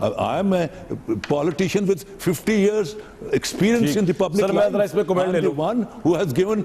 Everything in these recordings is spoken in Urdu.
I am a politician with 50 years experience in the public life. I'm the one who has given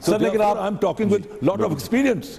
So therefore I'm talking with lot of experience.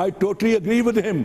I totally agree with him.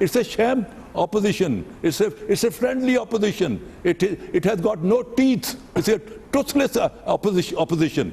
it's a sham opposition. It's a friendly opposition. It has got no teeth. It's a toothless opposition.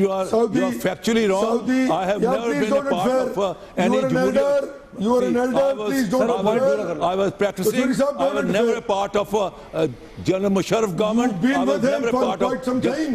You are factually wrong. I have never been a part of any jumhuriyat. You are an elder, please don't interfere. I was practicing. I was never a part of General Musharraf government. You've been with him for quite some time.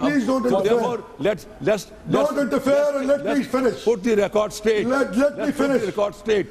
Please don't interfere. Don't interfere and let me finish. Put the record straight. Let me finish. Record straight.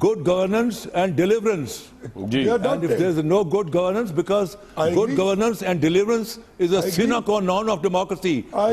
good governance and deliverance. And if there is no good governance, because good governance and deliverance is a sine qua non of democracy.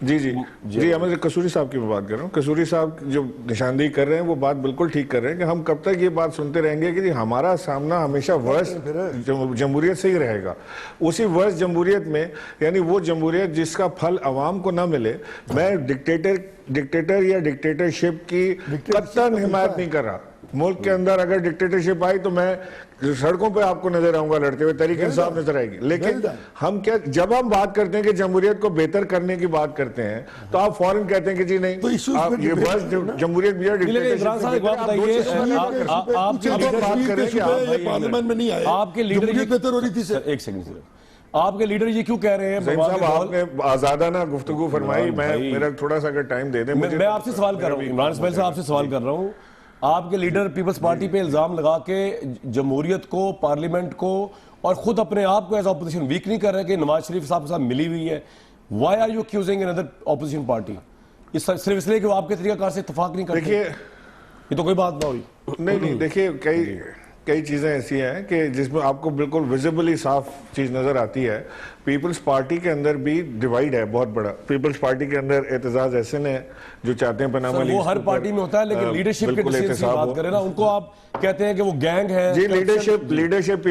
جی جی جی احمد قصوری صاحب کی میں بات کر رہا ہوں. قصوری صاحب جو نشاندہی کر رہے ہیں وہ بات بالکل ٹھیک کر رہے ہیں کہ ہم کب تک یہ بات سنتے رہیں گے کہ جی ہمارا سامنا ہمیشہ ورس جمہوریت سے ہی رہے گا. اسی ورس جمہوریت میں یعنی وہ جمہوریت جس کا پھل عوام کو نہ ملے. میں ڈکٹیٹر یا ڈکٹیٹرشپ کی قطعاً حمایت نہیں کر رہا. ملک کے اندر اگر ڈکٹیٹرشپ آئی تو میں سڑکوں پہ آپ کو نظر آؤں گا لڑتے ہوئے, تحریک انصاف نظر آئے گی. لیکن ہم کیا جب ہم بات کرتے ہیں کہ جمہوریت کو بہتر کرنے کی بات کرتے ہیں تو آپ فوراً کہتے ہیں کہ جی نہیں یہ بس جمہوریت بھی پارلیمنٹ میں نہیں آئے. آپ کے لیڈر ایک سیکنڈ آپ کے لیڈر یہ کیوں کہہ رہے ہیں؟ صاحب آپ نے آزادانہ گفتگو فرمائی, میرا تھوڑا سا اگر ٹائم دے دیں. میں آپ سے سوال کر رہا ہوں, عمران اسماعیل صاحب آپ سے سوال کر رہا ہوں. آپ کے لیڈر پیپلز پارٹی پہ الزام لگا کے جمہوریت کو, پارلیمنٹ کو اور خود اپنے آپ کو ایز اپوزیشن ویک نہیں کر رہے کہ نواز شریف صاحب کے ساتھ ملی ہوئی ہے. Why are you accusing another opposition party؟ صرف اس لیے کہ وہ آپ کے طریقہ کار سے اتفاق نہیں کرتے. دیکھیے یہ تو کوئی بات نہ ہوئی. نہیں دیکھیے کئی چیزیں ایسی ہیں کہ جس میں آپ کو بالکل ویزیبلی صاف چیز نظر آتی ہے. پیپلز پارٹی کے اندر بھی ڈیوائیڈ ہے بہت بڑا. پیپلز پارٹی کے اندر اعتزاز ایسے ہیں جو چاہتے ہیں پناما لیڈز. وہ ہر پارٹی میں ہوتا ہے لیکن لیڈرشپ کے ڈسیزن کی بات کریں نا, ان کو آپ کہتے ہیں کہ وہ گینگ ہے. جی لیڈرشپ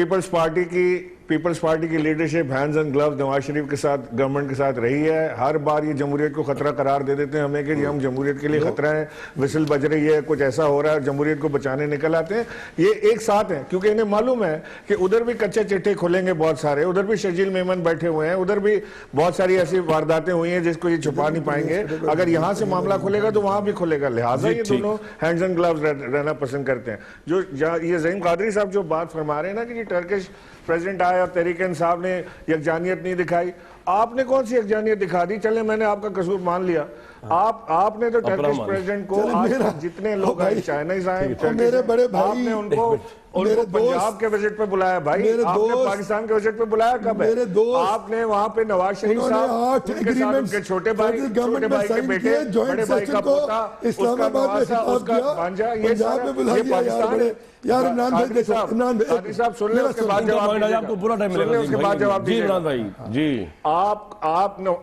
پیپلز پارٹی کی leadership hands and gloves Nawaz Sharif کے ساتھ گورنمنٹ کے ساتھ رہی ہے. ہر بار یہ جمہوریت کو خطرہ قرار دے دیتے ہیں ہمیں کہ ہم جمہوریت کے لیے خطرہ ہیں, وسل بج رہی ہے, کچھ ایسا ہو رہا ہے, جمہوریت کو بچانے نکل آتے ہیں. یہ ایک ساتھ ہیں کیونکہ انہیں معلوم ہے کہ ادھر بھی کچے چٹے کھلیں گے بہت سارے, ادھر بھی شرجیل میمن بیٹھے ہوئے ہیں, ادھر بھی بہت ساری ایسی وارداتیں ہوئی ہیں جس کو یہ چھپا نہیں پائیں گے. اگر یہاں سے معاملہ کھلے گا تو وہاں بھی کھلے گا. لہٰذا یہ دونوں ہینڈز اینڈ گلوز رہنا پسند کرتے ہیں. جو یہ زعیم قادری صاحب جو بات فرما رہے ہیں نا کہ یہ ٹرکش پریزیڈنٹ آیا اور تحریک انصاف نے یکجانیت نہیں دکھائی. آپ نے کون سی یکجانیت دکھا دی؟ چلے میں نے آپ کا قصور مان لیا. آپ نے تو ٹرکش پریزیڈنٹ کو آج تک جتنے لوگ آئے, چائنیز آئے, میرے بڑے بھائی, آپ نے ان کو پنجاب کے وزٹ پہ بلایا. بھائی آپ نے پاکستان کے وزٹ پہ بلایا کب ہے؟ آپ نے وہاں پہ نواز شریف صاحب ان کے ساتھ ان کے چھوٹے بھائی کے بیٹے, بڑے بھائی کا پوتا, اس کا نواسا, اس کا بھانجا, یہ سارا یہ پاکستان ہے. یار عمران بھائی قادری صاحب سن لیں, اس کے بعد جواب دیجیے. آپ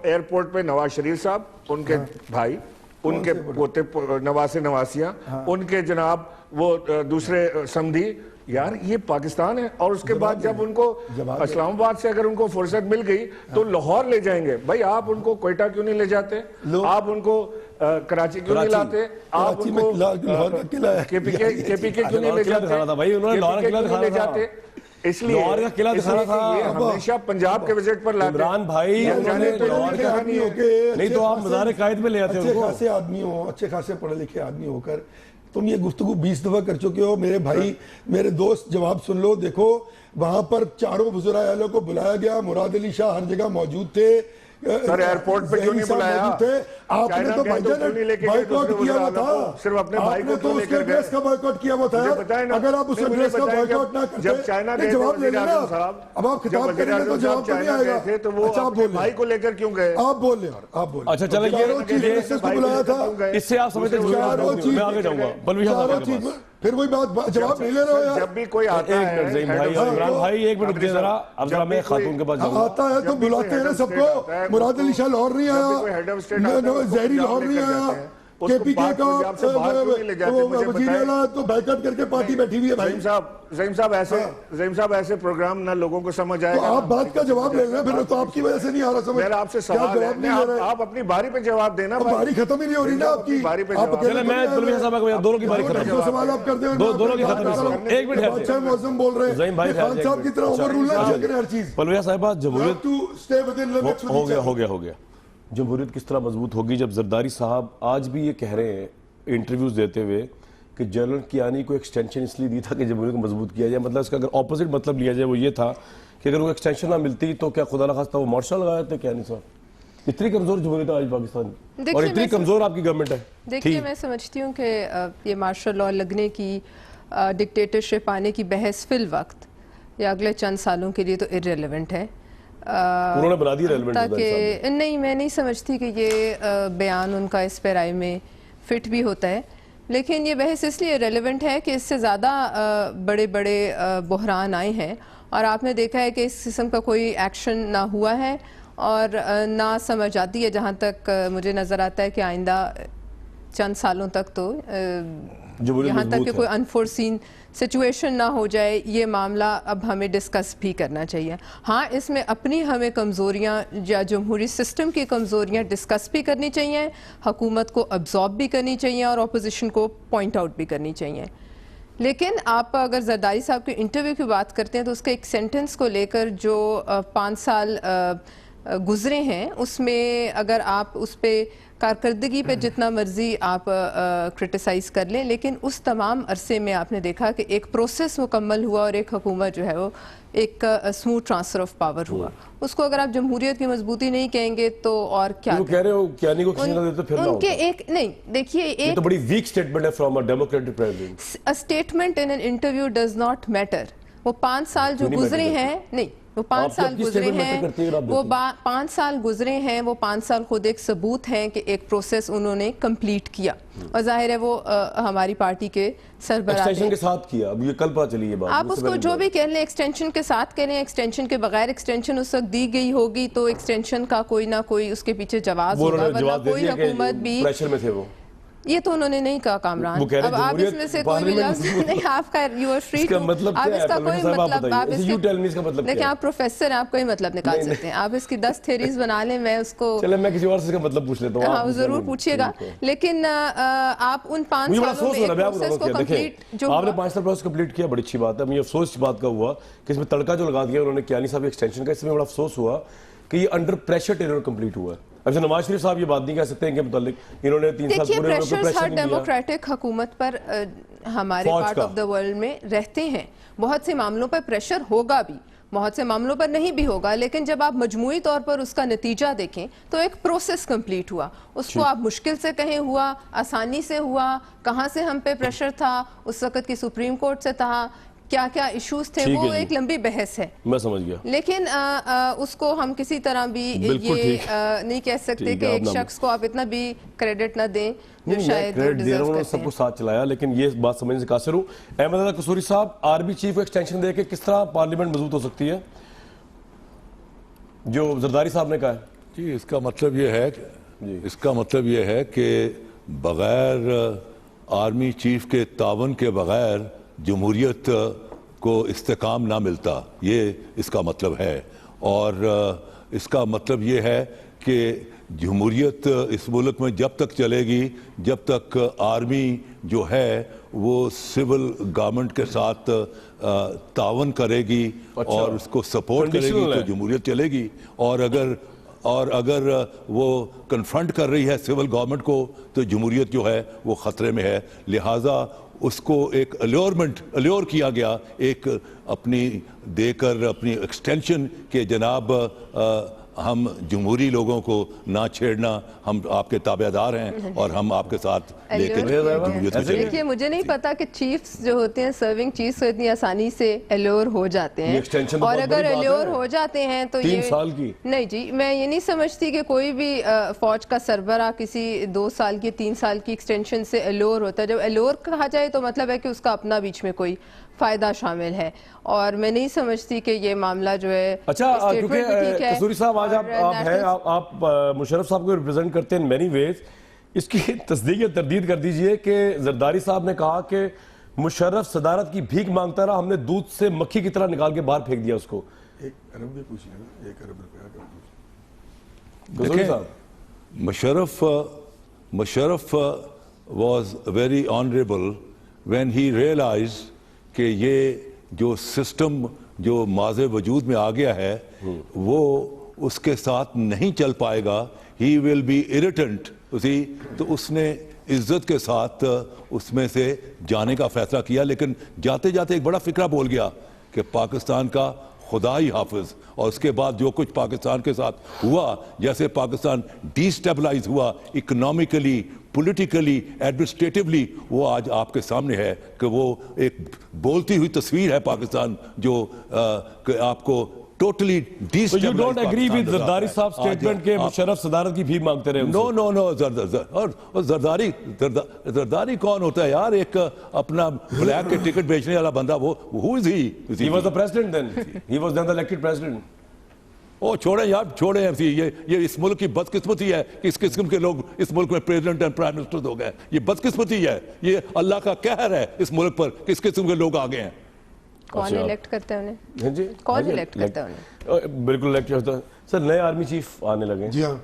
ایئرپورٹ پہ نواز شریف صاحب, ان کے بھائی, ان کے پوتے نواسے نواسیاں, ان کے جناب وہ دوسرے سمدھی, یار یہ پاکستان ہے. اور اس کے بعد جب ان کو اسلام آباد سے اگر ان کو فرصت مل گئی تو لاہور لے جائیں گے. بھائی آپ ان کو کوئٹہ کیوں نہیں لے جاتے؟ آپ ان کو کراچی کیوں نہیں لاتے؟ آپ ان کو کے پی کے کیوں نہیں لے جاتے؟ اس لیے یہ ہمیشہ پنجاب کے وزٹ پر لاتے ہیں. عمران بھائی نہیں تو آپ مزار قائد پہ لے آتے ہیں. اچھے خاصے آدمی ہو, اچھے خاصے پڑھے لکھے آدمی ہو کر تم یہ گفتگو 20 دفعہ کر چکے ہو. میرے بھائی, میرے دوست, جواب سن لو. دیکھو وہاں پر چاروں وزراء اعلیٰ کو بلایا گیا, مراد علی شاہ ہر جگہ موجود تھے. سر ایئرپورٹ پہ کیوں نہیں بلایا؟ آپ نے تو بھائی جان بائیکاٹ کیا ہوا تھا. صرف اپنے بھائی کو تو اس کے ڈریس کا بائیکاٹ کیا ہوا تھا. اگر آپ اس ڈریس کا بائیکاٹ نہ کرتے جواب لے لینا. اب آپ خطاب کریں گے تو جواب تو نہیں آئے گا. اچھا آپ بول بھائی کو لے کر کیوں گئے؟ آپ بول لیں, آپ بول. اچھا چلیں کو بلایا تھا, اس سے آپ سمجھتے ہیں میں آگے جاؤں گا. بلوی صاحب پھر وہی بات جواب نہیں لے رہے ہو. جب بھی کوئی آتا ہے عمران بھائی ایک منٹ دے ذرا, اب ذرا میں خاتون کے پاس جاؤں گا. آتا ہے تو بلاتے ہیں نا سب کو. مراد علی شاہ لاہور نہیں آیا, زہری لاہور نہیں آیا, کے پی کے کا وزیر اعلیٰ تو بائیکاٹ کر کے پارٹی بیٹھی ہوئی ہے. بھائی زعیم صاحب ایسے پروگرام نہ لوگوں کو سمجھ آئے گا. آپ بات کا جواب لے رہے ہیں, پھر تو آپ کی وجہ سے نہیں آ رہا سمجھ. میرا آپ سے سوال ہے, آپ اپنی باری پہ جواب دینا. باری ختم ہی نہیں ہو رہی نا آپ کی. میں بلوی صاحب کو دونوں کی باری ختم. سوال آپ کر دیں, دونوں کی ختم. ایک منٹ بادشاہ معظم بول رہے ہیں, زعیم بھائی خان صاحب کی طرح اوور رول نہ کریں ہر چیز. بلوی صاحبہ جمہوریت ہو گیا. جمہوریت کس طرح مضبوط ہوگی جب زرداری صاحب آج بھی یہ کہہ رہے ہیں انٹرویوز دیتے ہوئے کہ جنرل کیانی کو ایکسٹینشن اس لیے دی تھا کہ جمہوریت کو مضبوط کیا جائے. مطلب اس کا اگر اپوزٹ مطلب لیا جائے وہ یہ تھا کہ اگر وہ ایکسٹینشن نہ ملتی تو کیا خدا نخواستہ وہ مارشل لگایا تھے کیانی صاحب؟ اتنی کمزور جمہوریت ہے آج پاکستان کی, اور اتنی کمزور آپ کی گورنمنٹ ہے. دیکھیے میں سمجھتی ہوں کہ یہ مارشل لاء لگنے کی, ڈکٹیٹرشپ آنے کی بحث فی الوقت یا اگلے چند سالوں کے لیے تو ارریلیونٹ ہے. انہوں نے بنا دی ریلیونٹ. نہیں, میں نہیں سمجھتی کہ یہ بیان ان کا اس پیرائی میں فٹ بھی ہوتا ہے. لیکن یہ بحث اس لیے ریلیونٹ ہے کہ اس سے زیادہ بڑے بڑے بحران آئے ہیں اور آپ نے دیکھا ہے کہ اس قسم کا کوئی ایکشن نہ ہوا ہے اور نہ سمجھ آتی ہے جہاں تک مجھے نظر آتا ہے کہ آئندہ چند سالوں تک تو یہاں تک کہ کوئی انفورسین سچویشن نہ ہو جائے یہ معاملہ اب ہمیں ڈسکس بھی کرنا چاہیے. ہاں اس میں اپنی ہمیں کمزوریاں یا جمہوری سسٹم کی کمزوریاں ڈسکس بھی کرنی چاہیے, حکومت کو ابزارب بھی کرنی چاہیے اور اپوزیشن کو پوائنٹ آؤٹ بھی کرنی چاہیے. لیکن آپ اگر زرداری صاحب کے انٹرویو کی بات کرتے ہیں تو اس کے ایک سینٹنس کو لے کر جو 5 سال گزرے ہیں اس میں اگر آپ اس پہ کارکردگی پہ جتنا مرضی آپ کرٹیسائز کر لیں, لیکن اس تمام عرصے میں آپ نے دیکھا کہ ایک پروسیس مکمل ہوا اور ایک حکومت جو ہے وہ ایک اسموتھ ٹرانسفر آف پاور ہوا. اس کو اگر آپ جمہوریت کی مضبوطی نہیں کہیں گے تو اور کیا وہ کہہ رہے ہو کیانی کو کسی نہ دیتے پھر نہ ان کے ہوتا. ایک نہیں دیکھیے یہ تو بڑی ویک سٹیٹمنٹ ہے from a democratic president. a statement in an interview does not matter. وہ 5 سال جو گزرے ہیں نہیں وہ 5 سال گزرے ہیں وہ 5 سال گزرے ہیں وہ 5 سال خود ایک ثبوت ہیں کہ ایک پروسیس انہوں نے کمپلیٹ کیا اور ظاہر ہے وہ ہماری پارٹی کے سربراہ ایکسٹینشن کے ساتھ کیا. اب یہ کل پتہ چلی یہ بات. آپ اس کو جو بھی کہہ لیں ایکسٹینشن کے ساتھ کہہ لیں, ایکسٹینشن کے بغیر ایکسٹینشن اس وقت دی گئی ہوگی تو ایکسٹینشن کا کوئی نہ کوئی اس کے پیچھے جواز ہوگا, ورنہ کوئی حکومت بھی پریشر میں تھے وہ. یہ تو انہوں نے نہیں کہا کامران. اب آپ اس میں سے کوئی بھی لفظ نہیں, آپ کا یو آر فری ٹو, آپ اس کا کوئی مطلب آپ اس کے دیکھیں آپ پروفیسر ہیں, آپ کوئی مطلب نکال سکتے ہیں, آپ اس کی 10 تھیریز بنا لیں, میں اس کو چلے میں کسی اور سے اس کا مطلب پوچھ لیتا ہوں. ہاں ضرور پوچھیے گا, لیکن آپ ان 5 سالوں میں ایک پروسیس کو کمپلیٹ جو آپ نے 5 سال پروسیس کمپلیٹ کیا, بڑی اچھی بات ہے. مجھے افسوس اس بات کا ہوا کہ اس میں تڑکا جو لگا دیا انہوں نے کیانی صاحب ایکسٹینشن کا, اس میں بڑا افسوس ہوا کہ یہ انڈر پریشر ٹینور کمپلیٹ ہوا ہے. اب نواز شریف صاحب یہ بات نہیں کہہ سکتے ان کے متعلق, انہوں نے 3 سال پورے پریشر ہر ڈیموکریٹک حکومت پر ہمارے پارٹ آف دا ورلڈ میں رہتے ہیں. بہت سے معاملوں پر پریشر ہوگا بھی, بہت سے معاملوں پر نہیں بھی ہوگا, لیکن جب آپ مجموعی طور پر اس کا نتیجہ دیکھیں تو ایک پروسیس کمپلیٹ ہوا. اس کو آپ مشکل سے کہیں ہوا, آسانی سے ہوا, کہاں سے ہم پہ پریشر تھا, اس وقت کی سپریم کورٹ سے تھا, کیا کیا ایشوز تھے, وہ ایک لمبی بحث ہے. میں سمجھ گیا. لیکن اس کو ہم کسی طرح بھی یہ نہیں کہہ سکتے کہ ایک شخص کو آپ اتنا بھی کریڈٹ نہ دیں جو شاید ڈیزرو کرتے ہیں. سب کو ساتھ چلایا, لیکن یہ بات سمجھنے سے قاصر ہوں. احمد رضا قصوری صاحب, آرمی چیف کو ایکسٹینشن دے کے کس طرح پارلیمنٹ مضبوط ہو سکتی ہے جو زرداری صاحب نے کہا ہے؟ جی اس کا مطلب یہ ہے کہ بغیر آرمی چیف کے تعاون کے بغیر جمہوریت کو استحکام نہ ملتا, یہ اس کا مطلب ہے. اور اس کا مطلب یہ ہے کہ جمہوریت اس ملک میں جب تک چلے گی جب تک آرمی جو ہے وہ سول گورنمنٹ کے ساتھ تعاون کرے گی اور اس کو سپورٹ کرے گی تو جمہوریت چلے گی. اور اگر وہ کنفرنٹ کر رہی ہے سول گورنمنٹ کو تو جمہوریت جو ہے وہ خطرے میں ہے. لہٰذا اس کو ایک الیور کیا گیا, ایک اپنی دے کر اپنی ایکسٹینشن کے جناب ہم جمہوری لوگوں کو نہ چھیڑنا, ہم آپ کے تابع دار ہیں اور ہم آپ کے ساتھ لے کے جمہوریت کو چلیں. دیکھیے مجھے نہیں پتا کہ چیفز جو ہوتے ہیں سرونگ چیفز اتنی آسانی سے ایلیور ہو جاتے ہیں, اور اگر ایلیور ہو جاتے ہیں تو یہ 3 سال کی نہیں جی, میں یہ نہیں سمجھتی کہ کوئی بھی فوج کا سربراہ کسی 2 سال کی 3 سال کی ایکسٹینشن سے ایلیور ہوتا ہے. جب ایلیور کہا جائے تو مطلب ہے کہ اس کا اپنا بیچ میں کوئی فائدہ شامل ہے, اور میں نہیں سمجھتی کہ یہ معاملہ جو ہے. اچھا کیونکہ قصوری صاحب آج آپ مشرف صاحب کو ریپرزینٹ کرتے ہیں ان مینی ویز, اس کی تصدیق یا تردید کر دیجئے کہ زرداری صاحب نے کہا کہ مشرف صدارت کی بھیک مانگتا رہا, ہم نے دودھ سے مکھی کی طرح نکال کے باہر پھینک دیا اس کو. 1 ارب بھی پوچھ لیں, 1 ارب روپیہ کا قصوری صاحب, Musharraf was very honorable when he realized کہ یہ جو سسٹم جو ماض وجود میں آ گیا ہے وہ اس کے ساتھ نہیں چل پائے گا, ہی ول بی irritant, تو اس نے عزت کے ساتھ اس میں سے جانے کا فیصلہ کیا. لیکن جاتے جاتے ایک بڑا فکرہ بول گیا کہ پاکستان کا خدا ہی حافظ, اور اس کے بعد جو کچھ پاکستان کے ساتھ ہوا, جیسے پاکستان ڈی اسٹیبلائز ہوا اکنامکلی, پولیٹیکلی, ایڈمنسٹریٹیولی, وہ آج آپ کے سامنے ہے کہ وہ ایک بولتی ہوئی تصویر ہے پاکستان جو کہ آپ کو totally D So you don't agree with Zardari صاحب سٹیٹمنٹ کہ مشرف صدارت کی بھیک مانگتے رہے؟ نو اور زرداری کون ہوتا ہے یار, ایک اپنا بلیک کے ٹکٹ بیچنے والا بندہ, وہ who is he? He was the president then. He was then the elected president. او چھوڑیں یار چھوڑیں یہ اس ملک کی بدقسمتی ہے کہ اس قسم کے لوگ اس ملک میں پریزیڈنٹ اینڈ پرائم منسٹر ہو گئے. یہ بدقسمتی ہے, یہ اللہ کا قہر ہے اس ملک پر کہ اس قسم کے لوگ آ گئے ہیں. کون الیکٹ کرتا ہے انہیں؟ جی کون الیکٹ کرتا ہے انہیں؟ بالکل الیکٹ ہوتا ہے سر. نئے آرمی چیف آنے لگے, جی ہاں,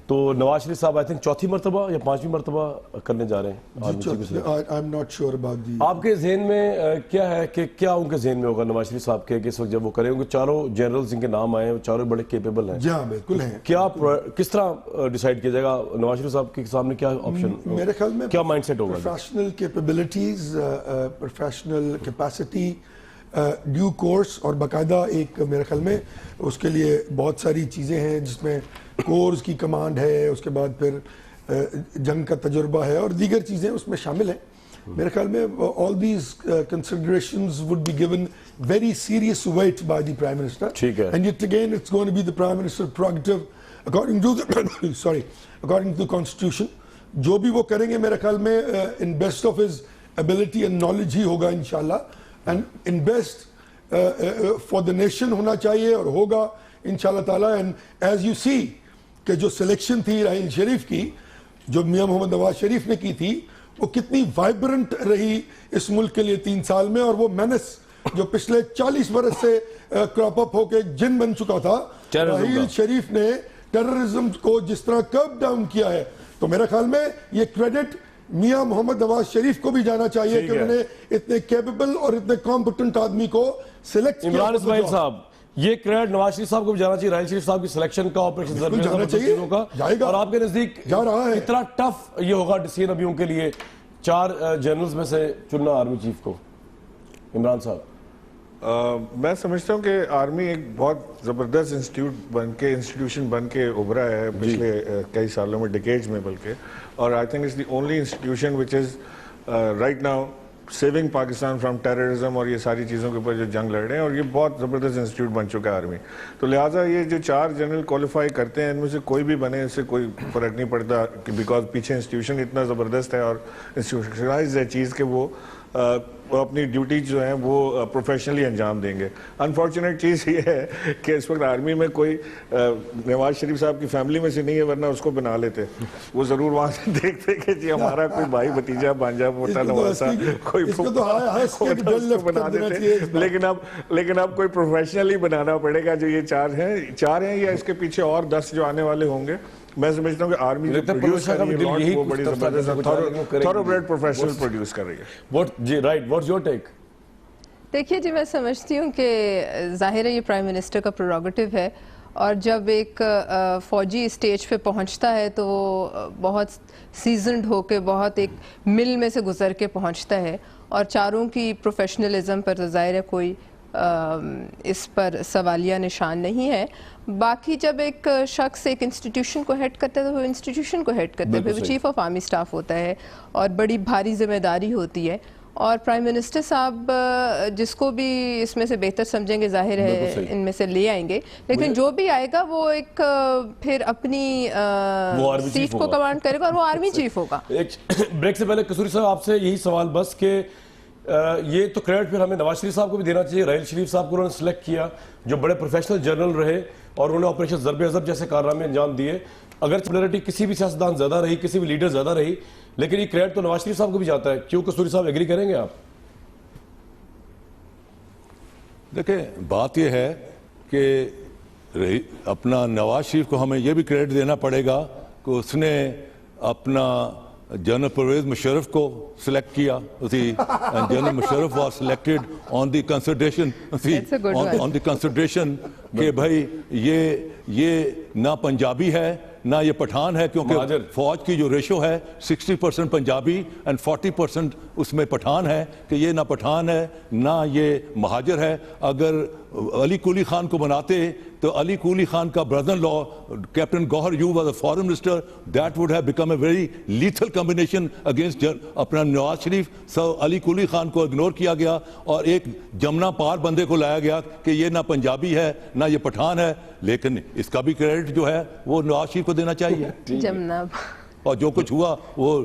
تو نواز شریف صاحب آئی تھنک چوتھی مرتبہ یا پانچویں مرتبہ کرنے جا رہے ہیں آرمی چیف سے. I am not sure about the. آپ کے ذہن میں کیا ہے کہ کیا ان کے ذہن میں ہوگا نواز شریف صاحب کے کہ اس وقت جب وہ کریں گے؟ چاروں جنرلز ان کے نام آئے ہیں, وہ چاروں بڑے کیپیبل ہیں. جی ہاں بالکل ہیں. کیا کس طرح ڈیسائیڈ کیا جائے گا نواز شریف صاحب کے سامنے کیا آپشن, میرے خیال میں کیا مائنڈ سیٹ ہوگا؟ Professional capabilities, professional capacity, due course, اور باقاعدہ ایک میرے خیال میں اس کے لیے بہت ساری چیزیں ہیں جس میں کورس کی کمانڈ ہے, اس کے بعد پھر جنگ کا تجربہ ہے اور دیگر چیزیں اس میں شامل ہیں. میرے خیال میں all these considerations would be given very serious weight by the Prime Minister. ٹھیک ہے. And yet again it's going to be the Prime Minister's prerogative according to the according to the Constitution. جو بھی وہ کریں گے میرے خیال میں in best of his ability and knowledge ہی ہوگا انشاءاللہ, and in best for the nation ہونا چاہیے اور ہوگا انشاءاللہ تعالیٰ. And as you see کہ جو سلیکشن تھی راحیل شریف کی, جو میاں محمد نواز شریف نے کی تھی, وہ کتنی وائبرنٹ رہی اس ملک کے لیے 3 سال میں, اور وہ مینس جو پچھلے 40 برس سے کراپ اپ ہو کے جن بن چکا تھا, راحیل شریف نے ٹیررزم کو جس طرح کرب ڈاؤن کیا ہے, تو میرے خیال میں یہ کریڈٹ میاں محمد نواز شریف کو بھی جانا چاہیے کہ انہوں نے اتنے کیپیبل اور اتنے کمپٹنٹ آدمی کو سلیکٹ کیا. عمران اسماعیل صاحب, یہ کریڈٹ نواز شریف صاحب کو بھی جانا چاہیے, راحیل شریف صاحب کی سلیکشن کا, آپریشن جانا چاہیے, جائے گا, اور آپ کے نزدیک جا رہا ہے. اتنا ٹف یہ ہوگا ڈیسیژن ابھی ان کے لیے 4 جنرلز میں سے چننا آرمی چیف کو؟ عمران صاحب میں سمجھتا ہوں کہ آرمی ایک بہت زبردست انسٹیٹیوشن بن کے ابھرا ہے پچھلے کئی سالوں میں, ڈیکیڈز میں بلکہ, اور I think it's the only institution which is right now saving Pakistan from terrorism اور یہ ساری چیزوں کے اوپر جو جنگ لڑ رہے ہیں, اور یہ بہت زبردست انسٹیٹیوٹ بن چکا ہے آرمی. تو لہٰذا یہ جو 4 جنرل کوالیفائی کرتے ہیں ان میں سے کوئی بھی بنے, اس سے کوئی فرق نہیں پڑتا, بیکاز پیچھے انسٹیٹیوشن اتنا زبردست ہے اور انسٹیٹیوشنلائزڈ ہے چیز کہ وہ اپنی ڈیوٹی جو ہیں وہ پروفیشنلی انجام دیں گے. انفارچونیٹ چیز یہ ہے کہ اس وقت آرمی میں کوئی نواز شریف صاحب کی فیملی میں سے نہیں ہے, ورنہ اس کو بنا لیتے. وہ ضرور وہاں سے دیکھتے کہ جی ہمارا کوئی بھائی بھتیجا بانجا پوتا نواسا کوئی بنا دیتے, لیکن اب کوئی پروفیشنلی بنانا پڑے گا. جو یہ 4 ہیں یا اس کے پیچھے اور 10 جو آنے والے ہوں گے, میں سمجھتا ہوں کہ آرمی جو پروڈیوس کر رہی ہے وہ بڑی زبردست تھورو بریڈ پروفیشنل پروڈیوس کر رہی ہے. جی رائٹ, واٹس یور ٹیک؟ دیکھیے جی, میں سمجھتی ہوں کہ ظاہر ہے یہ پرائم منسٹر کا پریروگیٹو ہے, اور جب ایک فوجی اسٹیج پہ پہنچتا ہے تو وہ بہت سیزنڈ ہو کے, بہت ایک مل میں سے گزر کے پہنچتا ہے, اور چاروں کی پروفیشنلزم پر تو ظاہر ہے کوئی اس پر سوالیہ نشان نہیں ہے. باقی جب ایک شخص ایک انسٹیٹیوشن کو ہیڈ کرتا ہے تو وہ انسٹیٹیوشن کو ہیڈ کرتا ہے, پھر وہ چیف آف آرمی سٹاف ہوتا ہے اور بڑی بھاری ذمہ داری ہوتی ہے. اور پرائم منسٹر صاحب جس کو بھی اس میں سے بہتر سمجھیں گے ظاہر ہے ان میں سے لے آئیں گے, لیکن جو بھی آئے گا وہ ایک پھر اپنی سیٹ کو کمانڈ کرے گا اور وہ آرمی چیف ہوگا. ایک بریک سے پہلے قصوری صاحب آپ سے یہی سوال بس کہ یہ تو کریڈٹ پھر ہمیں نواز شریف صاحب کو بھی دینا چاہیے. راحیل شریف صاحب کو انہوں نے سلیکٹ کیا, جو بڑے پروفیشنل جنرل رہے اور انہوں نے آپریشن ضرب عضب جیسے کارنامے انجام دیے. اگر پاپولرٹی کسی بھی سیاستدان زیادہ رہی, کسی بھی لیڈر زیادہ رہی, لیکن یہ کریڈٹ تو نواز شریف صاحب کو بھی جاتا ہے. کیوں قصوری صاحب ایگری کریں گے آپ؟ دیکھیں بات یہ ہے کہ اپنا نواز شریف کو ہمیں یہ بھی کریڈٹ دینا پڑے گا کہ اس نے اپنا جنرل پرویز مشرف کو سلیکٹ کیا. General Musharraf was selected on the consideration کہ بھائی یہ نہ پنجابی ہے نہ یہ پٹھان ہے, کیونکہ فوج کی جو ریشو ہے 60% پنجابی اینڈ 40% اس میں پٹھان ہے, کہ یہ نہ پٹھان ہے نہ یہ مہاجر ہے. اگر علی کولی خان کو بناتے تو علی کولی خان کا brother in law captain Gohar Ayub was a foreign minister, that would have become a very lethal combination against اپنا نواز شریف. سو علی کولی خان کو اگنور کیا گیا اور ایک جمنا پار بندے کو لایا گیا کہ یہ نہ پنجابی ہے نہ یہ پٹھان ہے, لیکن اس کا بھی کریڈٹ جو ہے وہ نواز شریف کو دینا چاہیے. جمنا اور جو کچھ ہوا وہ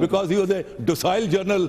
because he was a docile general,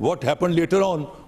What happened later on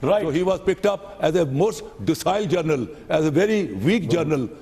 Right. So he was picked up as a most docile general, as a very weak general,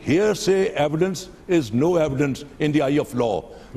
hearsay evidence is no evidence in the eye of law।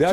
6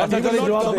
And he will not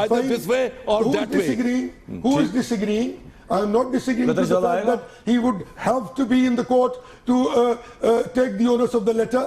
either this way or that way. Who is disagreeing? I am not disagreeing with the Qatari fact Shahzada that he would have to be in the court to take the onus of the letter.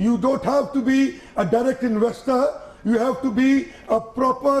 You don't have to be a direct investor. You have to be a proper,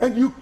and you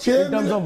6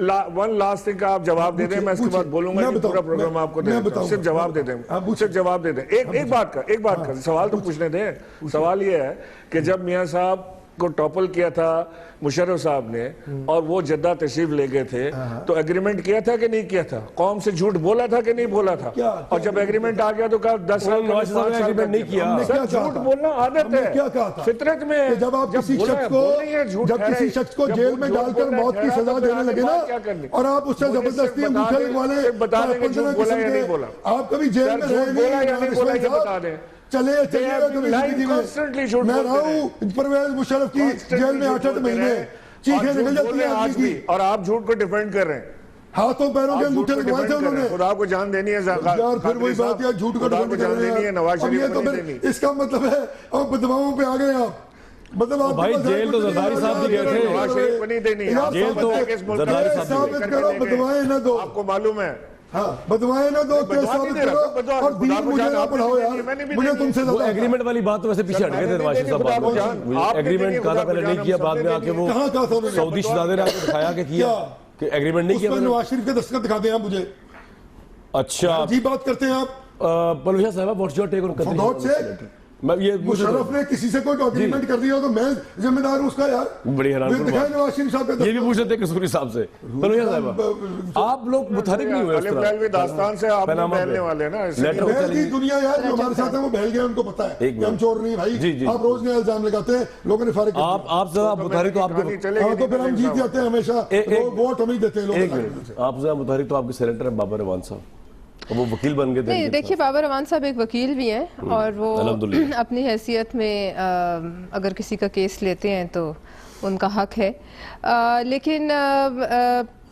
one last thing کا آپ جواب دے دیں, میں اس کے بعد بولوں گا کہ پورا پروگرام آپ کو دے دیں, صرف جواب دے دیں, صرف جواب دے دیں. ایک بات کا سوال تو پوچھنے دیں. سوال یہ ہے کہ جب میاں صاحب کو ٹاپل کیا تھا مشرف صاحب نے اور وہ جدہ تشریف لے گئے تھے, تو ایگریمنٹ کیا تھا کہ نہیں کیا تھا؟ قوم سے جھوٹ بولا تھا کہ نہیں بولا تھا؟ اور جب ایگریمنٹ آ گیا تو کہا 10 سال نہیں کیا. جھوٹ بولنا عادت ہے, فطرت میں. جب آپ کسی شخص کو جیل میں ڈال کر موت کی سزا دینے لگے نا, اور آپ اس سے زبردستی انگوٹھے لگوانے, بتا دیں کہ جھوٹ بولا یا نہیں بولا. آپ کبھی جیل میں رہے نہیں, بتا دیں. چلے میں رہا ہوں پرویز مشرف کی جیل میں 8 مہینے, چیخیں نکل جاتی ہیں آدمی کی, اور آپ جھوٹ کو ڈیفینڈ کر رہے ہیں. ہاتھوں پیروں کے انگوٹھے لگوائے تھے انہوں نے. خدا کو جان دینی ہے یار, پھر وہی بات ہے, جھوٹ کو جان دینی ہے, نواز شریف کو نہیں دینی. اس کا مطلب ہے اور بدواؤں پہ آ گئے آپ. مطلب آپ بھائی جیل تو زرداری صاحب بھی گئے تھے, نواز شریف کو نہیں دینی. جیل تو زرداری صاحب ثابت کرو, بدوائیں نہ دو. آپ کو معلوم ہے, ہاں بدوائیں نہ دو, کیس ثابت کرو, اور دین مجھے نہ پڑھاؤ یار, مجھے تم سے وہ ایگریمنٹ والی بات تو ویسے پیچھے ہٹ گئے تھے نواز شریف صاحب. ایگریمنٹ کہا تھا پہلے نہیں کیا, بعد میں آ کے وہ سعودی شہزادے نے آ کے دکھایا کہ کیا, کہ ایگریمنٹ نہیں کیا. نواز شریف کے دستخط دکھا دیں آپ مجھے. اچھا جی بات کرتے ہیں آپ. پرویز صاحب, واٹس یور ٹیک آن قطر؟ مشرف نے کسی سے کوئی اگریمنٹ کر دیا تو میں ذمہ دار ہوں اس کا یار. بڑی حیران نواز شریف صاحب یہ بھی پوچھ لیتے ہیں قصوری صاحب سے. آپ لوگ متحرک نہیں ہوئے اس طرح داستان سے, آپ بہلنے والے ہیں نا. بہل کی دنیا یار, جو ہمارے ساتھ ہیں وہ بہل گئے, ان کو پتا ہے کہ ہم چور نہیں بھائی. آپ روز نیا الزام لگاتے ہیں, لوگوں نے فارغ. آپ ذرا متحرک تو آپ تو پھر ہم جیت جاتے ہیں ہمیشہ, ووٹ ہم ہی دیتے ہیں لوگ. آپ ذرا متحرک تو آپ کے سینیٹر ہیں بابر احوان صاحب, وہ وکیل بن گئے تھے. نہیں دیکھیے, بابر احوان صاحب ایک وکیل بھی ہیں, اور وہ اپنی حیثیت میں اگر کسی کا کیس لیتے ہیں تو ان کا حق ہے. لیکن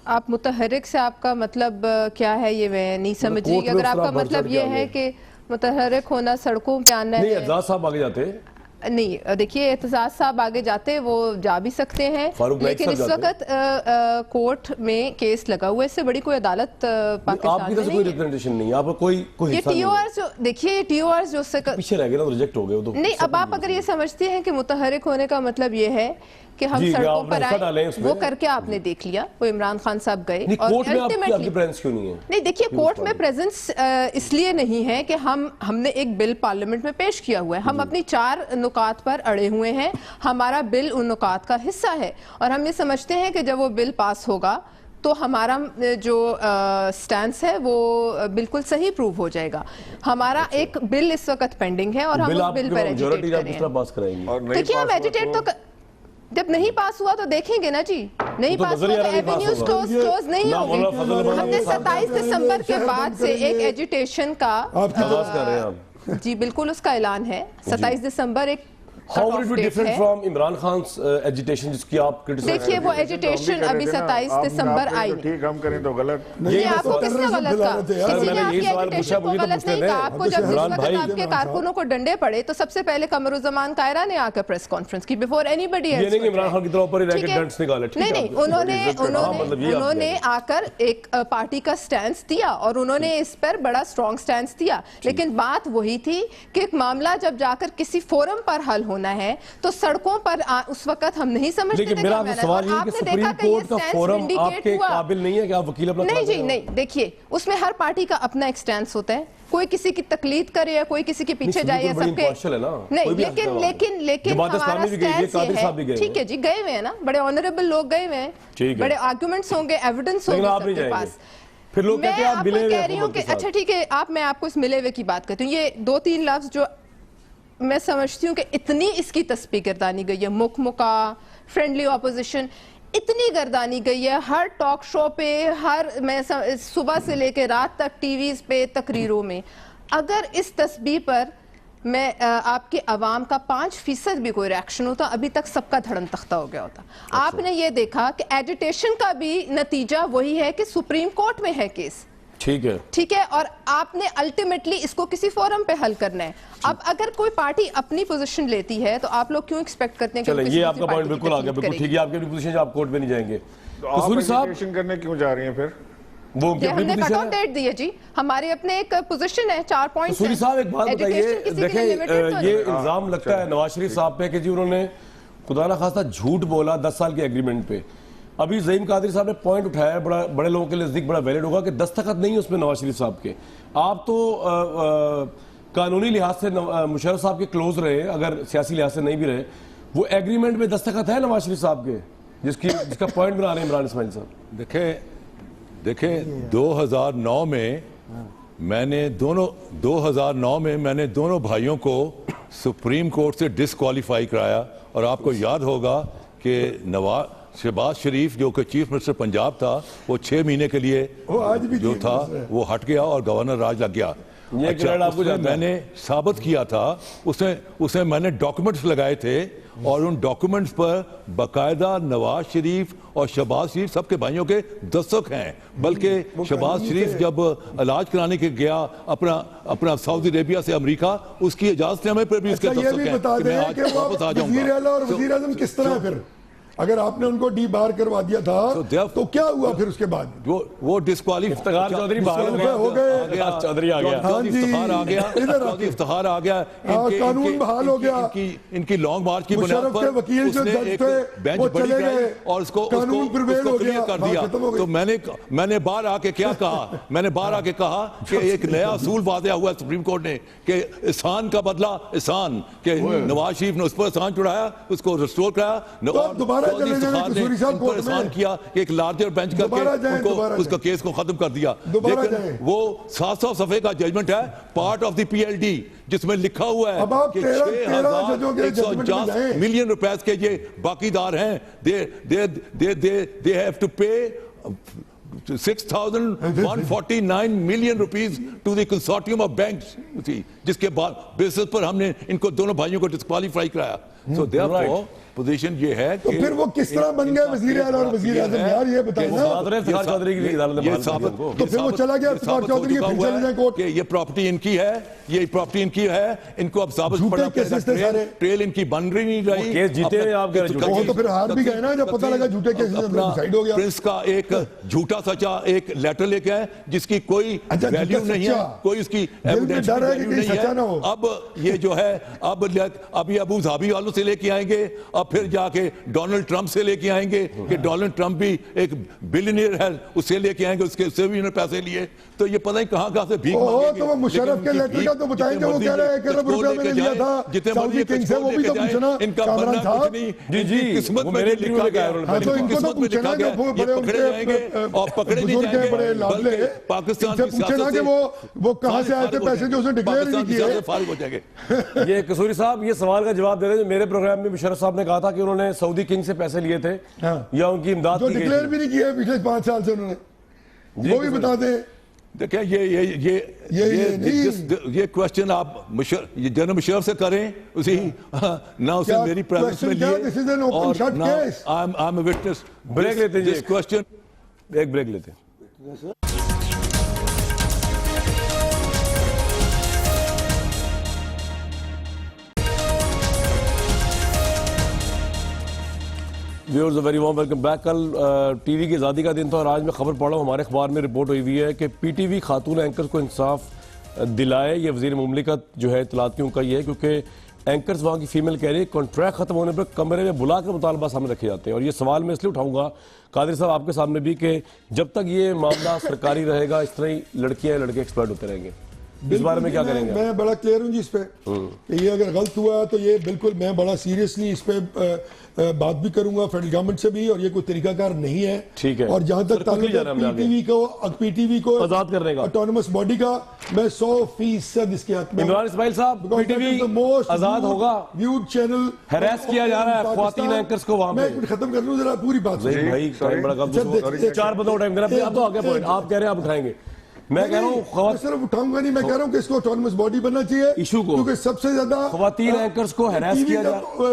آپ متحرک سے آپ کا مطلب کیا ہے یہ میں نہیں سمجھ رہی. اگر آپ کا مطلب یہ ہے کہ متحرک ہونا سڑکوں پہ آنا ہے, اعزاز صاحب آگے جاتے نہیں دیکھیے اعتزاز صاحب آگے جاتے, وہ جا بھی سکتے ہیں, لیکن اس وقت کورٹ میں کیس لگا ہوا ہے, اس سے بڑی کوئی عدالت پاکستان میں کوئی ریپرزنٹیشن نہیں. آپ کوئی یہ ٹی او آر جو دیکھیے, ٹی او آر جو اس سے پیچھے رہ گئے نا, ریجیکٹ ہو گئے. نہیں, اب آپ اگر یہ سمجھتے ہیں کہ متحرک ہونے کا مطلب یہ ہے کہ ہم سڑکوں پر آئیں, وہ کر کے آپ نے دیکھ لیا, وہ عمران خان صاحب گئے. کورٹ میں آپ کی پریزنس کیوں نہیں ہے؟ نہیں دیکھیے, کورٹ میں پریزنس اس لیے نہیں ہے کہ ہم نے ایک بل پارلیمنٹ میں پیش کیا ہوا ہے, ہم اپنی 4 نکات پر اڑے ہوئے ہیں, ہمارا بل ان نکات کا حصہ ہے, اور ہم یہ سمجھتے ہیں کہ جب وہ بل پاس ہوگا تو ہمارا جو سٹینس ہے وہ بالکل صحیح پروو ہو جائے گا. ہمارا ایک بل اس وقت پینڈنگ ہے, اور ہم اس بل پر ایجوٹیٹ کریں گے. دیکھیے, ہم ایجوٹیٹ تو جب نہیں پاس ہوا تو دیکھیں گے نا جی, نہیں پاس ہوا تو ایونیوز کلوز نہیں ہوں گے. ہم نے 27 دسمبر کے بعد سے ایک ایجوٹیشن کا, جی بالکل اس کا اعلان ہے, 27 دسمبر ایک How will it be different from Imran خان's agitation جس کی آپ کرٹیسائز کرتے ہیں؟ دیکھیے, وہ ایجوٹیشن ابھی 27 دسمبر آئی نہیں. ٹھیک ہم کریں تو غلط. یہ آپ کو کس نے غلط کہا؟ کسی نے آپ کی ایجوٹیشن کو غلط نہیں کہا. آپ کو جب اس وقت آپ کے کارکنوں کو ڈنڈے پڑے تو سب سے پہلے قمرالزمان کائرہ نے آ کر پریس کانفرنس کی before anybody else. یہ نہیں کہ عمران خان کی طرح اوپر ہی رہ کے ڈنڈس نکالے. نہیں, انہوں نے آ کر ایک پارٹی کا سٹینس دیا, اور انہوں نے اس پر بڑا اسٹرانگ سٹینس دیا, لیکن بات وہی تھی کہ ایک معاملہ جب جا کر کسی فورم پر حل ہونا ہے تو سڑکوں پر اس وقت ہم نہیں سمجھتے تھے. لیکن میرا سوال یہ ہے کہ سپریم کورٹ کا فورم آپ کے قابل نہیں ہے کہ آپ وکیل اپنا نہیں جی نہیں. دیکھیے, اس میں ہر پارٹی کا اپنا ایک سٹینس ہوتا ہے, کوئی کسی کی تقلید کرے یا کوئی کسی کے پیچھے جائے یا سب کے نہیں, لیکن ہمارا سٹینس یہ ہے, ٹھیک ہے جی گئے ہوئے ہیں نا, بڑے آنریبل لوگ گئے ہوئے ہیں, بڑے آرگومنٹس ہوں گے, ایویڈنس ہوں گے سب کے پاس. میں آپ کو کہہ رہی ہوں کہ اچھا ٹھیک ہے, میں آپ کو اس ملے ہوئے کی بات کرتی ہوں. یہ 2-3 لفظ جو میں سمجھتی ہوں کہ اتنی اس کی تسبیح گردانی گئی ہے, مکا, فرینڈلی اپوزیشن, اتنی گردانی گئی ہے ہر ٹاک شو پہ, ہر میں صبح سے لے کے رات تک ٹی ویز پہ, تقریروں میں. اگر اس تسبیح پر میں آپ کے عوام کا 5% بھی کوئی ریاکشن ہوتا, ابھی تک سب کا دھڑم تختہ ہو گیا ہوتا. آپ نے یہ دیکھا کہ ایجوٹیشن کا بھی نتیجہ وہی ہے کہ سپریم کورٹ میں ہے کیس, ٹھیک ہے, اور آپ نے الٹیمیٹلی اس کو کسی فورم پہ حل کرنا ہے. اب اگر کوئی پارٹی اپنی پوزیشن لیتی ہے تو آپ لوگ کیوں ایکسپیکٹ کرتے ہیں کہ یہ آپ کا پوائنٹ بالکل آ گیا, بالکل ٹھیک ہے, آپ کی اپنی پوزیشن آپ کورٹ پہ نہیں جائیں گے. قصوری صاحب کرنے کیوں جا رہی ہیں پھر؟ وہ ہم نے کٹ آؤٹ ڈیٹ دی ہے جی, ہمارے اپنے ایک پوزیشن ہے, 4 پوائنٹس. قصوری صاحب ایک بات بتائیے, دیکھیں یہ الزام لگتا ہے نواز شریف صاحب پہ کہ جی انہوں نے خدا نخواستہ جھوٹ بولا 10 سال کے ایگریمنٹ پہ. ابھی زعیم قادری صاحب نے پوائنٹ اٹھایا ہے, بڑے لوگوں کے نزدیک بڑا ویلڈ ہوگا کہ دستخط نہیں ہے اس میں نواز شریف صاحب کے. آپ تو قانونی لحاظ سے مشرف صاحب کے کلوز رہے, اگر سیاسی لحاظ سے نہیں بھی رہے, وہ ایگریمنٹ میں دستخط ہے نواز شریف صاحب کے جس کا پوائنٹ بنا رہے ہیں عمران اسماعیل صاحب؟ دیکھیں 2009 میں میں نے دونوں بھائیوں کو سپریم کورٹ سے ڈسکوالیفائی کرایا, اور آپ کو یاد ہوگا کہ شہباز شریف جو کہ چیف منسٹر پنجاب تھا وہ 6 مہینے کے لیے جو تھا وہ ہٹ گیا اور گورنر راج لگ گیا. میں نے ثابت کیا تھا, اس میں میں نے ڈاکومنٹس لگائے تھے, اور ان ڈاکومنٹس پر باقاعدہ نواز شریف اور شہباز شریف سب کے بھائیوں کے دستخط ہیں. بلکہ شہباز شریف جب علاج کرانے کے گیا اپنا سعودی عربیہ سے امریکہ, اس کی اجازت نامے پر بھی اس کے دستخط ہیں کہ میں آج واپس آ جاؤں گا. وزیر اعلیٰ اور وزیر اعظم کس طرح پھر اگر آپ نے ان کو ڈی بار کروا دیا تھا تو کیا ہوا پھر اس کے بعد؟ وہ ڈسکوالیفائی افتخار چودھری باہر ہو گئے, چودھری آ گیا, افتخار آ گیا, قانون بحال ہو گیا, ان کی لانگ مارچ کی بنیاد پر وکیل جو جج تھے وہ چلے گئے اور اس کو کلیئر کر دیا. تو میں نے باہر آ کے کیا کہا, میں نے باہر آ کے کہا کہ ایک نیا اصول واضح ہوا ہے سپریم کورٹ نے کہ احسان کا بدلہ احسان, کہ نواز شریف نے اس پر احسان چڑھایا, اس کو ریسٹور کرایا, احسان کیا کہ ایک لارجر بینچ کر کے اس کا کیس کو ختم کر دیا. لیکن وہ 700 صفحے کا ججمنٹ ہے part of the P L D, جس میں لکھا ہوا ہے کہ 6,150 ملین روپے کے یہ باقی دار ہیں. they have to pay 6,149 million rupees to the consortium of banks, جس کے بیسس پر ہم نے ان کو دونوں بھائیوں کو ڈسکوالیفائی کرایا. So therefore پوزیشن یہ ہے تو پھر وہ کس طرح بن گئے وزیر اعلیٰ اور وزیر اعظم؟ یار یہ بتائیں نا. تو پھر وہ چلا گیا افتخار چودھری کے, پھر چلے جائیں کورٹ. یہ پراپرٹی ان کی ہے, یہ پراپرٹی ان کی ہے, ان کو اب ثابت کرنا پڑے گا. ٹریل ان کی بن رہی نہیں رہی, کیس جیتے ہیں آپ کہہ رہے ہیں, وہ تو پھر ہار بھی گئے نا جب پتہ لگا جھوٹے کیسز ڈیسائیڈ ہو گیا. پرنس کا ایک جھوٹا سچا ایک لیٹر لے کے آئے جس کی کوئی ویلیو نہیں ہے, کوئی اس کی ایویڈنس ویلیو نہیں ہے. اب یہ جو ہے اب یہ ابو ظہبی والوں سے لے کے آئیں گے, اب پھر جا کے ڈونلڈ ٹرمپ سے لے کے آئیں گے کہ ڈونلڈ ٹرمپ بھی ایک بلینئر ہے, اس سے لے کے آئیں گے, اس سے بھی انہوں نے پیسے لیے. تو یہ پتہ نہیں کہاں سے بھیک مانگیں گے. تو وہ مشرف کے لیٹر کا تو بتائیں کہ وہ کہہ رہے ہیں 1 ارب روپیہ میں نے لیا تھا سعودی کنگ سے, وہ بھی تو پوچھنا ان کا بننا کچھ نہیں. جی قسمت میں لکھا گیا, قسمت میں لکھا گیا یہ پکڑے جائیں گے اور پکڑے نہیں جائیں گے, بلکہ پاکستان کی سیاست سے وہ کہاں سے آئے تھے پیسے جو اس نے ڈکلیئر نہیں کیے, فارغ ہو جائیں گے. یہ قصوری صاحب یہ سوال کا جواب دے رہے ہیں. میرے پروگرام میں مشرف صاحب نے کہا تھا کہ انہوں نے سعودی کنگ سے پیسے لیے تھے یا ان کی امداد جو ڈکلیئر بھی نہیں کیے پچھلے 5 سال سے انہوں نے, وہ بھی بتا دیں. دیکھیں یہ کوشچن آپ جنرل مشرف سے کریں, اسی نہ اسے میری پریزنس میں لیے, اور نہ I am a witness. Break لیتے ہیں, کوشچن ایک بریک لیتے ہیں. Viewers very warm welcome back. کل ٹی وی کی آزادی کا دن تھا اور آج میں خبر پڑھ رہا ہوں ہمارے اخبار میں رپورٹ ہوئی ہے کہ پی ٹی وی خاتون اینکرز کو انصاف دلائے. یہ وزیر مملکت جو ہے اطلاعات کیوں کا یہ ہے کیونکہ اینکرز وہاں کی فیمیل کہہ رہی ہے کانٹریکٹ ختم ہونے پر کمرے میں بلا کر مطالبہ سامنے رکھے جاتے ہیں. اور یہ سوال میں اس لیے اٹھاؤں گا قادری صاحب آپ کے سامنے بھی کہ جب تک یہ معاملہ سرکاری رہے گا اس طرح ہی لڑکیاں لڑکے ایکسپرٹ ہوتے رہیں گے. اس بارے میں کیا کریں گے؟ میں بڑا کلیئر ہوں جی اس پہ کہ یہ اگر غلط ہوا تو یہ بالکل میں بڑا سیریسلی اس پہ بات بھی کروں گا فیڈرل گورنمنٹ سے بھی, اور یہ کوئی طریقہ کار نہیں ہے. ٹھیک ہے. اور جہاں تک تعلق پی ٹی وی کو آزاد کرنے کا آٹونومس باڈی کا, میں 100% اس کے حق میں. عمران اسماعیل صاحب پی ٹی وی آزاد ہوگا, ویوڈ چینل ہراس کیا جا رہا ہے خواتین اینکرز کو وہاں پہ. میں ختم کر لوں ذرا پوری بات. بھائی ٹائم بڑا کم, 4 بندوں کا ٹائم دینا. آپ تو آگے پوائنٹ آپ کہہ رہے ہیں آپ اٹھائیں گے, میں کہہ رہا ہوں صرف اٹھاؤں گا نہیں, میں کہہ رہا ہوں کہ اس کو آٹونومس باڈی بننا چاہیے ایشو کو, کیونکہ سب سے زیادہ خواتین اینکرز کو ہراس کیا جا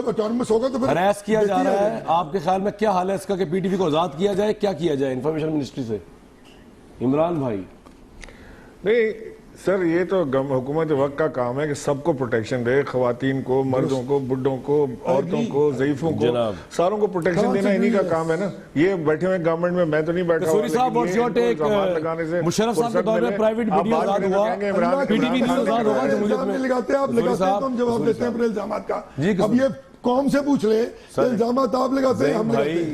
آٹونومس ہوگا تو ہراس کیا جا رہا ہے. آپ کے خیال میں کیا حال ہے اس کا کہ پی ٹی وی کو آزاد کیا جائے, کیا کیا جائے انفارمیشن منسٹری سے؟ عمران بھائی. نہیں سر, یہ تو حکومت وقت کا کام ہے کہ سب کو پروٹیکشن دے, خواتین کو, مردوں کو, بڈھوں کو, عورتوں کو, ضعیفوں کو, ساروں کو پروٹیکشن دینا انہی کا کام ہے نا. یہ بیٹھے ہوئے گورنمنٹ میں تو نہیں بیٹھا ہوں. صاحب واٹس یور ٹیک؟ مشرف صاحب کے دور میں پرائیویٹ میڈیا آزاد ہوا, پی ٹی وی نیوز آزاد ہوگا جمہوریت میں. لگاتے ہیں آپ, لگاتے ہیں تو ہم جواب دیتے ہیں اپنے الزامات کا. اب یہ قوم سے پوچھ لیں, الزامات آپ لگاتے ہیں ہم لگاتے ہیں.